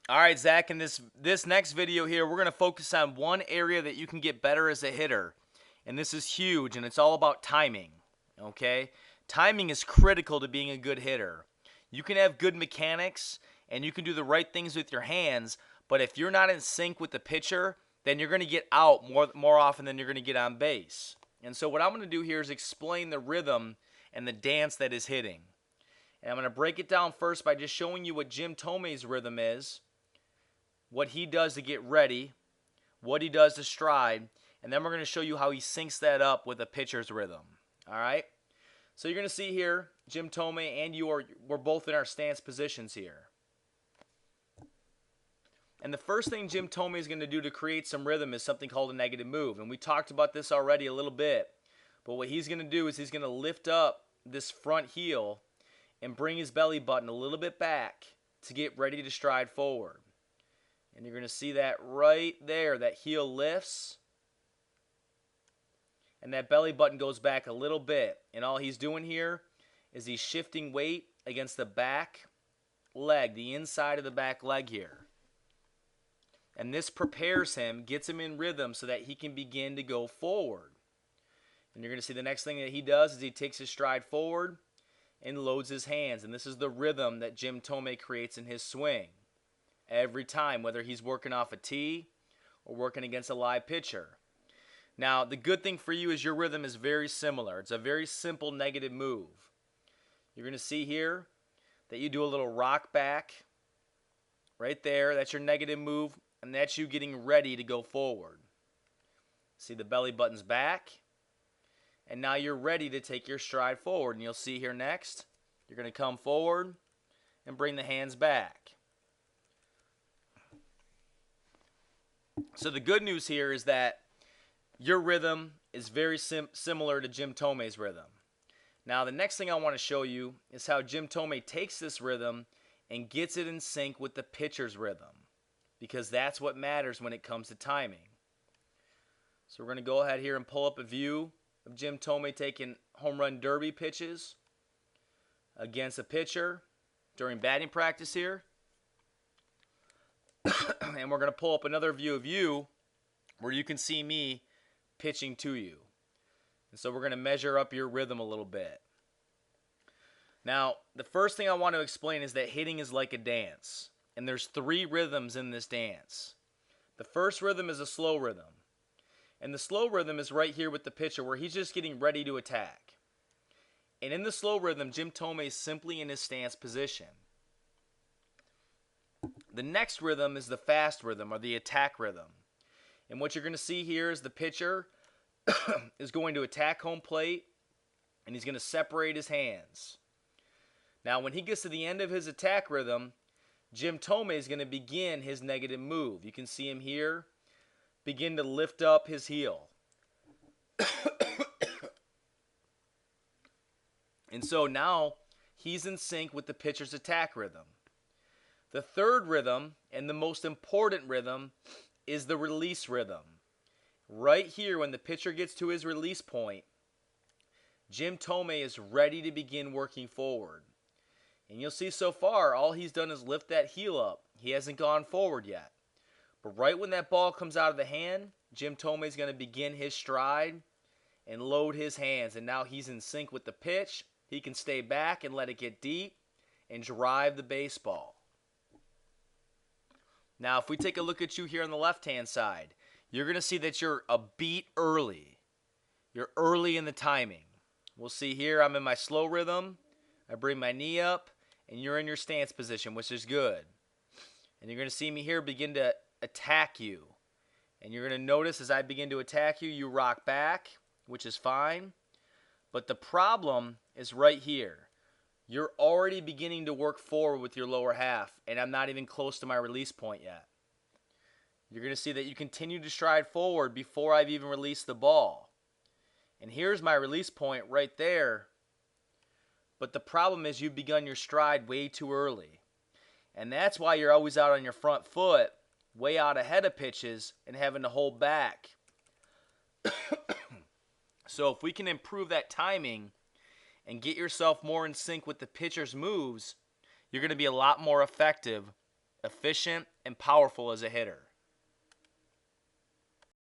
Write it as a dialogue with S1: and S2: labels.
S1: All right, Zach, in this next video here, we're going to focus on one area that you can get better as a hitter. And this is huge, and it's all about timing, okay? Timing is critical to being a good hitter. You can have good mechanics, and you can do the right things with your hands, but if you're not in sync with the pitcher, then you're going to get out more often than you're going to get on base. And so what I'm going to do here is explain the rhythm and the dance that is hitting. And I'm going to break it down first by just showing you what Jim Thome's rhythm is, what he does to get ready, what he does to stride, and then we're going to show you how he syncs that up with a pitcher's rhythm. All right? So you're going to see here, Jim Thome and we're both in our stance positions here. And the first thing Jim Thome is going to do to create some rhythm is something called a negative move. And we talked about this already a little bit. But what he's going to do is he's going to lift up this front heel and bring his belly button a little bit back to get ready to stride forward. And you're going to see that right there. That heel lifts. And that belly button goes back a little bit. And all he's doing here is he's shifting weight against the back leg, the inside of the back leg here. And this prepares him, gets him in rhythm so that he can begin to go forward. And you're going to see the next thing that he does is he takes his stride forward and loads his hands. And this is the rhythm that Jim Thome creates in his swing. Every time, whether he's working off a tee or working against a live pitcher. Now, the good thing for you is your rhythm is very similar. It's a very simple negative move. You're going to see here that you do a little rock back right there. That's your negative move, and that's you getting ready to go forward. See the belly button's back, and now you're ready to take your stride forward. And you'll see here next, you're going to come forward and bring the hands back. So the good news here is that your rhythm is very similar to Jim Thome's rhythm. Now the next thing I want to show you is how Jim Thome takes this rhythm and gets it in sync with the pitcher's rhythm, because that's what matters when it comes to timing. So we're going to go ahead here and pull up a view of Jim Thome taking home run derby pitches against a pitcher during batting practice here. And we're going to pull up another view of you where you can see me pitching to you. And so we're going to measure up your rhythm a little bit. Now, the first thing I want to explain is that hitting is like a dance. And there's 3 rhythms in this dance. The first rhythm is a slow rhythm. And the slow rhythm is right here with the pitcher where he's just getting ready to attack. And in the slow rhythm, Jim Thome is simply in his stance position. The next rhythm is the fast rhythm, or the attack rhythm. And what you're going to see here is the pitcher is going to attack home plate, and he's going to separate his hands. Now, when he gets to the end of his attack rhythm, Jim Thome is going to begin his negative move. You can see him here begin to lift up his heel. And so now he's in sync with the pitcher's attack rhythm. The third rhythm, and the most important rhythm, is the release rhythm. Right here, when the pitcher gets to his release point, Jim Thome is ready to begin working forward. And you'll see so far, all he's done is lift that heel up. He hasn't gone forward yet. But right when that ball comes out of the hand, Jim Thome is going to begin his stride and load his hands. And now he's in sync with the pitch. He can stay back and let it get deep and drive the baseball. Now, if we take a look at you here on the left-hand side, you're going to see that you're a beat early. You're early in the timing. We'll see here I'm in my slow rhythm. I bring my knee up, and you're in your stance position, which is good. And you're going to see me here begin to attack you. And you're going to notice as I begin to attack you, you rock back, which is fine. But the problem is right here. You're already beginning to work forward with your lower half, and I'm not even close to my release point yet. You're going to see that you continue to stride forward before I've even released the ball. And here's my release point right there. But the problem is you've begun your stride way too early. And that's why you're always out on your front foot, way out ahead of pitches, and having to hold back. So if we can improve that timing and get yourself more in sync with the pitcher's moves, you're going to be a lot more effective efficient, and powerful as a hitter.